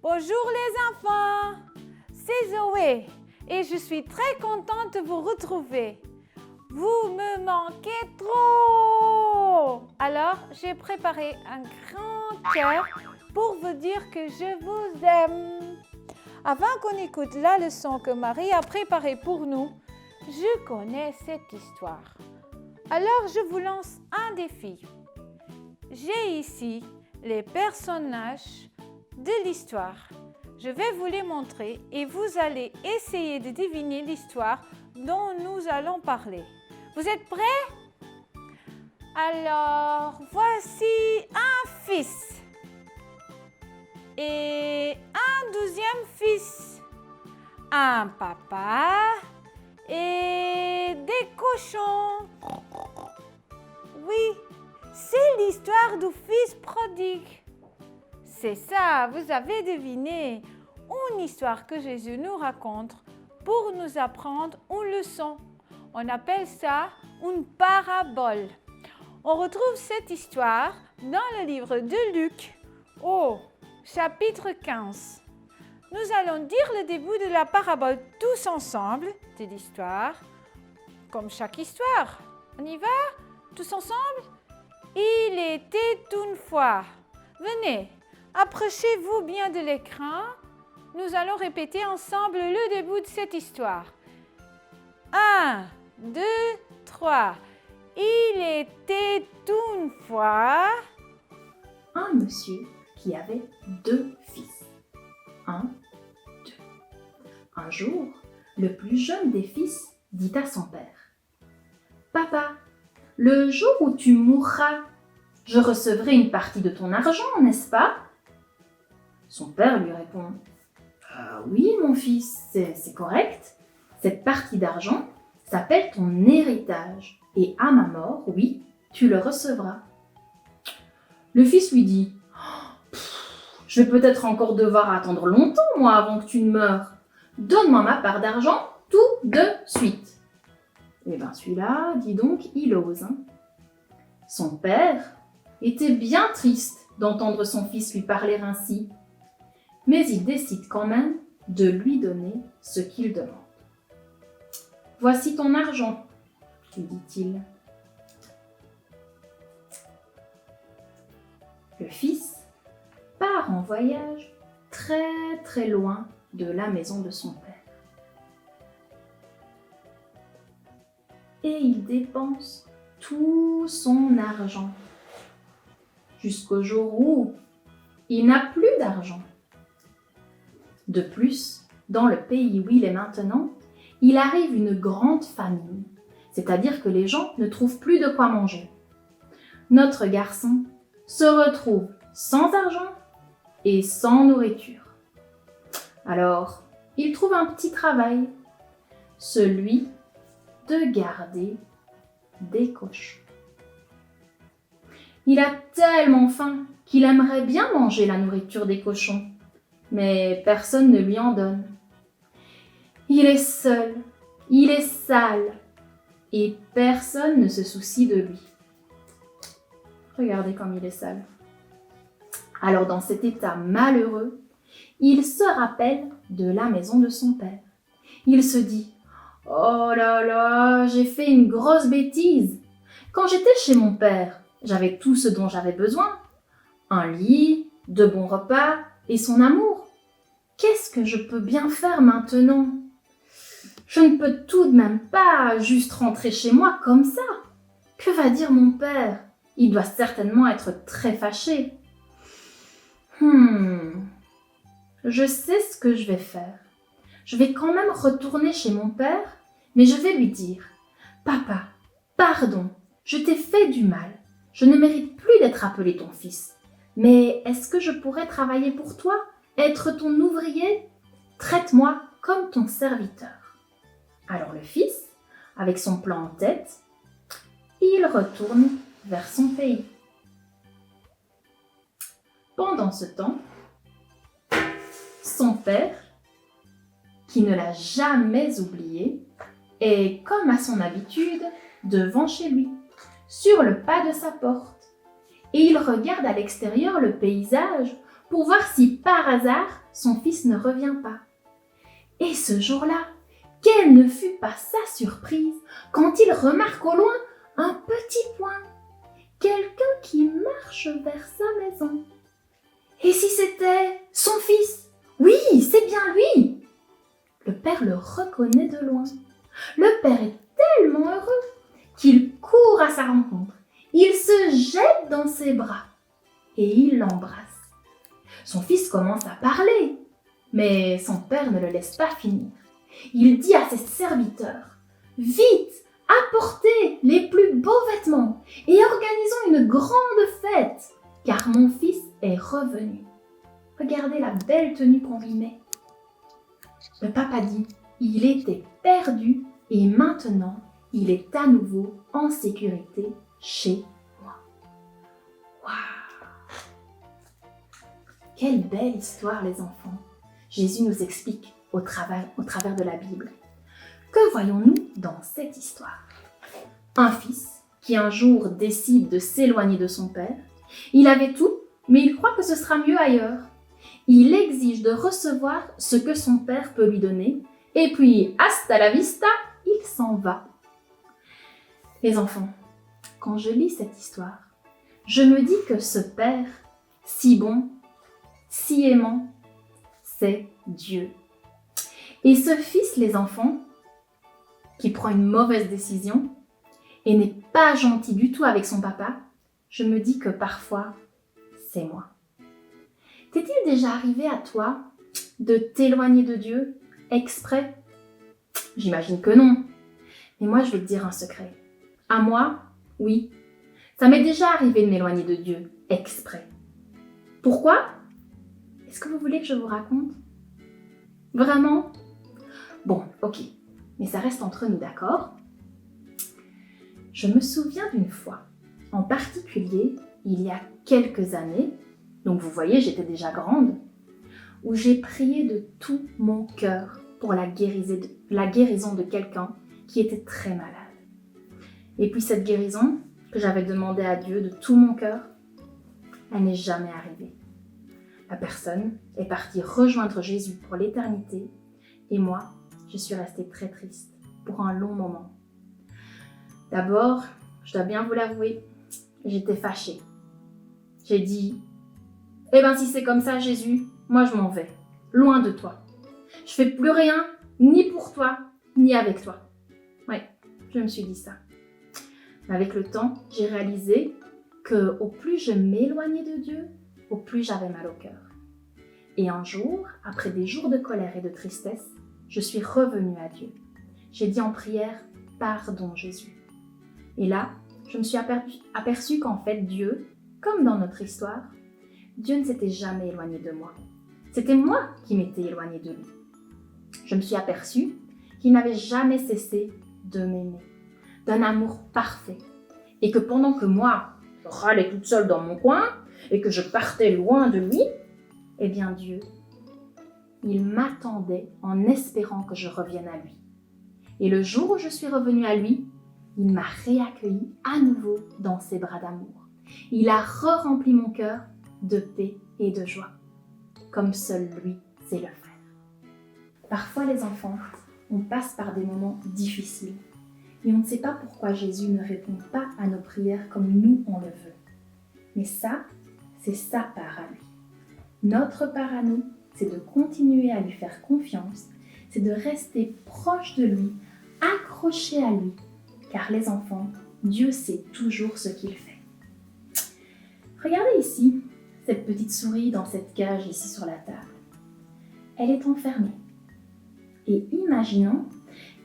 Bonjour les enfants, c'est Zoé et je suis très contente de vous retrouver. Vous me manquez trop! Alors, j'ai préparé un grand cœur pour vous dire que je vous aime. Avant qu'on écoute la leçon que Marie a préparée pour nous, je connais cette histoire. Alors, je vous lance un défi. J'ai ici les personnages de l'histoire. Je vais vous les montrer et vous allez essayer de deviner l'histoire dont nous allons parler. Vous êtes prêts? Alors, voici un fils et un deuxième fils, un papa et des cochons. Oui, c'est l'histoire du fils prodigue. C'est ça, vous avez deviné, une histoire que Jésus nous raconte pour nous apprendre une leçon. On appelle ça une parabole. On retrouve cette histoire dans le livre de Luc, au chapitre 15. Nous allons dire le début de la parabole tous ensemble de l'histoire, comme chaque histoire. On y va? Tous ensemble? Il était une fois. Venez, approchez-vous bien de l'écran. Nous allons répéter ensemble le début de cette histoire. 1, 2, 3. Il était une fois un monsieur qui avait 2 fils. 1, 2. Un jour, le plus jeune des fils dit à son père: « Papa, le jour où tu mourras, je recevrai une partie de ton argent, n'est-ce pas ?» Son père lui répond: « Oui, mon fils, c'est correct. Cette partie d'argent s'appelle ton héritage. Et à ma mort, oui, tu le recevras. » Le fils lui dit: « Je vais peut-être encore devoir attendre longtemps, moi, avant que tu ne meures. Donne-moi ma part d'argent tout de suite. » Eh bien, celui-là, dis donc, il ose. Hein. Son père était bien triste d'entendre son fils lui parler ainsi, mais il décide quand même de lui donner ce qu'il demande. « Voici ton argent, » lui dit-il. Le fils part en voyage très très loin de la maison de son père. Et il dépense tout son argent jusqu'au jour où il n'a plus d'argent. De plus, dans le pays où il est maintenant, il arrive une grande famine, c'est-à-dire que les gens ne trouvent plus de quoi manger. Notre garçon se retrouve sans argent et sans nourriture. Alors, il trouve un petit travail, celui de garder des cochons. Il a tellement faim qu'il aimerait bien manger la nourriture des cochons, mais personne ne lui en donne. Il est seul, il est sale, et personne ne se soucie de lui. Regardez comme il est sale. Alors dans cet état malheureux, il se rappelle de la maison de son père. Il se dit: « Oh là là, j'ai fait une grosse bêtise. Quand j'étais chez mon père, j'avais tout ce dont j'avais besoin. Un lit, de bons repas et son amour. Qu'est-ce que je peux bien faire maintenant? Je ne peux tout de même pas juste rentrer chez moi comme ça. Que va dire mon père? Il doit certainement être très fâché. Je sais ce que je vais faire. Je vais quand même retourner chez mon père, mais je vais lui dire: « Papa, pardon, je t'ai fait du mal. Je ne mérite plus d'être appelé ton fils. Mais est-ce que je pourrais travailler pour toi, être ton ouvrier? Traite-moi comme ton serviteur. » Alors le fils, avec son plan en tête, il retourne vers son pays. Pendant ce temps, son père, qui ne l'a jamais oublié, est, comme à son habitude, devant chez lui, sur le pas de sa porte. Et il regarde à l'extérieur le paysage pour voir si par hasard son fils ne revient pas. Et ce jour-là, quelle ne fut pas sa surprise quand il remarque au loin un petit point, quelqu'un qui marche vers sa maison. Et si c'était son fils? Oui, c'est bien lui! Le père le reconnaît de loin. Le père est tellement heureux qu'il court à sa rencontre. Il se jette dans ses bras et il l'embrasse. Son fils commence à parler, mais son père ne le laisse pas finir. Il dit à ses serviteurs: « Vite, apportez les plus beaux vêtements et organisons une grande fête, car mon fils est revenu. Regardez la belle tenue qu'on lui met. » Le papa dit: « Il était perdu et maintenant il est à nouveau en sécurité chez moi. » Waouh! Quelle belle histoire, les enfants! Jésus nous explique au travers de la Bible. Que voyons-nous dans cette histoire? Un fils qui un jour décide de s'éloigner de son père. Il avait tout, mais il croit que ce sera mieux ailleurs. Il exige de recevoir ce que son père peut lui donner, et puis hasta la vista, il s'en va. Les enfants, quand je lis cette histoire, je me dis que ce père, si bon, si aimant, c'est Dieu. Et ce fils, les enfants, qui prend une mauvaise décision et n'est pas gentil du tout avec son papa, je me dis que parfois, c'est moi. T'est-il déjà arrivé à toi de t'éloigner de Dieu exprès? J'imagine que non. Mais moi, je vais te dire un secret. À moi, oui, ça m'est déjà arrivé de m'éloigner de Dieu exprès. Pourquoi? Est-ce que vous voulez que je vous raconte? Vraiment? Bon, ok, mais ça reste entre nous, d'accord? Je me souviens d'une fois, en particulier, il y a quelques années, donc vous voyez, j'étais déjà grande, où j'ai prié de tout mon cœur pour la guérison de quelqu'un qui était très malade. Et puis cette guérison, que j'avais demandée à Dieu de tout mon cœur, elle n'est jamais arrivée. La personne est partie rejoindre Jésus pour l'éternité, et moi, je suis restée très triste pour un long moment. D'abord, je dois bien vous l'avouer, j'étais fâchée. J'ai dit: « Eh bien, si c'est comme ça, Jésus, moi je m'en vais, loin de toi. Je fais plus rien, ni pour toi, ni avec toi. » Oui, je me suis dit ça. Mais avec le temps, j'ai réalisé que au plus je m'éloignais de Dieu, au plus j'avais mal au cœur. Et un jour, après des jours de colère et de tristesse, je suis revenue à Dieu. J'ai dit en prière: « Pardon Jésus. » Et là, je me suis aperçue qu'en fait Dieu, comme dans notre histoire, Dieu ne s'était jamais éloigné de moi. C'était moi qui m'étais éloignée de lui. Je me suis aperçue qu'il n'avait jamais cessé de m'aimer, d'un amour parfait. Et que pendant que moi, je râlais toute seule dans mon coin et que je partais loin de lui, eh bien Dieu, il m'attendait en espérant que je revienne à lui. Et le jour où je suis revenue à lui, il m'a réaccueilli à nouveau dans ses bras d'amour. Il a re-rempli mon cœur de paix et de joie, comme seul lui sait le faire. Parfois, les enfants, on passe par des moments difficiles et on ne sait pas pourquoi Jésus ne répond pas à nos prières comme nous on le veut. Mais ça, c'est sa part à lui. Notre part à nous, c'est de continuer à lui faire confiance, c'est de rester proche de lui, accroché à lui, car les enfants, Dieu sait toujours ce qu'il fait. Regardez ici, cette petite souris dans cette cage ici sur la table. Elle est enfermée. Et imaginons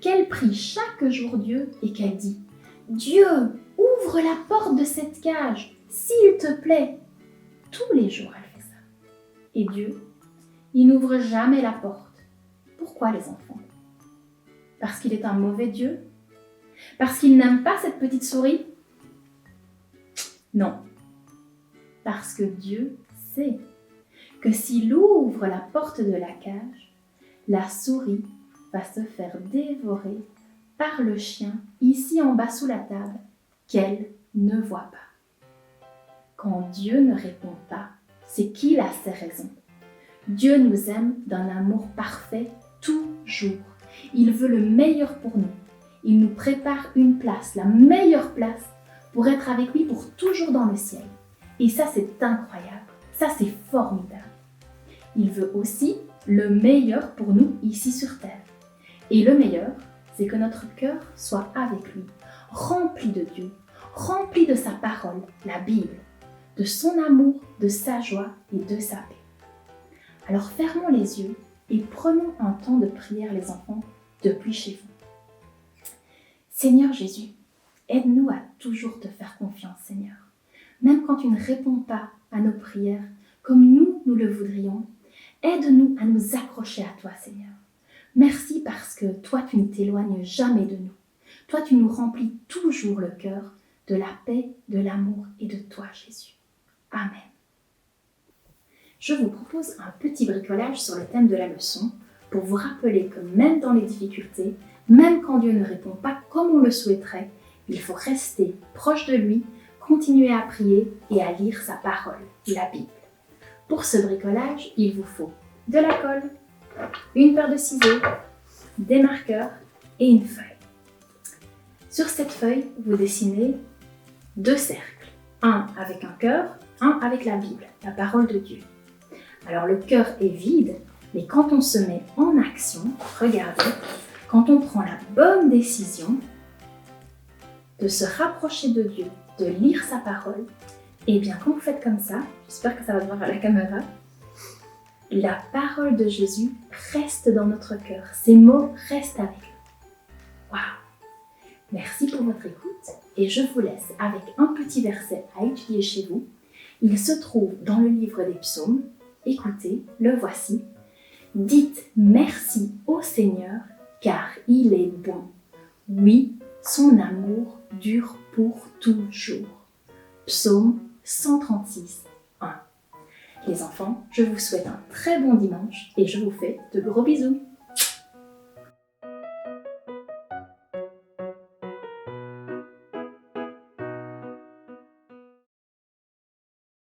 qu'elle prie chaque jour Dieu et qu'elle dit: « Dieu, ouvre la porte de cette cage, s'il te plaît. » Tous les jours, elle fait ça. Et Dieu, il n'ouvre jamais la porte. Pourquoi, les enfants? Parce qu'il est un mauvais Dieu? Parce qu'il n'aime pas cette petite souris? Non. Parce que Dieu sait que s'il ouvre la porte de la cage, la souris va se faire dévorer par le chien ici en bas sous la table qu'elle ne voit pas. Quand Dieu ne répond pas, c'est qu'il a ses raisons. Dieu nous aime d'un amour parfait toujours. Il veut le meilleur pour nous. Il nous prépare une place, la meilleure place, pour être avec lui pour toujours dans le ciel. Et ça, c'est incroyable. Ça, c'est formidable. Il veut aussi le meilleur pour nous ici sur terre. Et le meilleur, c'est que notre cœur soit avec lui, rempli de Dieu, rempli de sa parole, la Bible, de son amour, de sa joie et de sa paix. Alors fermons les yeux et prenons un temps de prière, les enfants, depuis chez vous. Seigneur Jésus, aide-nous à toujours te faire confiance, Seigneur. Même quand tu ne réponds pas à nos prières comme nous le voudrions, aide-nous à nous accrocher à toi, Seigneur. Merci parce que toi, tu ne t'éloignes jamais de nous. Toi, tu nous remplis toujours le cœur de la paix, de l'amour et de toi, Jésus. Amen. Je vous propose un petit bricolage sur le thème de la leçon pour vous rappeler que même dans les difficultés, même quand Dieu ne répond pas comme on le souhaiterait, il faut rester proche de lui, continuer à prier et à lire sa parole, la Bible. Pour ce bricolage, il vous faut de la colle, une paire de ciseaux, des marqueurs et une feuille. Sur cette feuille, vous dessinez 2 cercles, un avec un cœur, un avec la Bible, la parole de Dieu. Alors le cœur est vide, mais quand on se met en action, regardez, quand on prend la bonne décision de se rapprocher de Dieu, de lire sa parole, et bien quand vous faites comme ça, j'espère que ça va se voir à la caméra, la parole de Jésus reste dans notre cœur, ses mots restent avec nous. Waouh! Merci pour votre écoute et je vous laisse avec un petit verset à étudier chez vous. Il se trouve dans le livre des psaumes. Écoutez, le voici. Dites merci au Seigneur car il est bon. Oui, son amour dure pour toujours. Psaume 136, 1. Les enfants, je vous souhaite un très bon dimanche et je vous fais de gros bisous.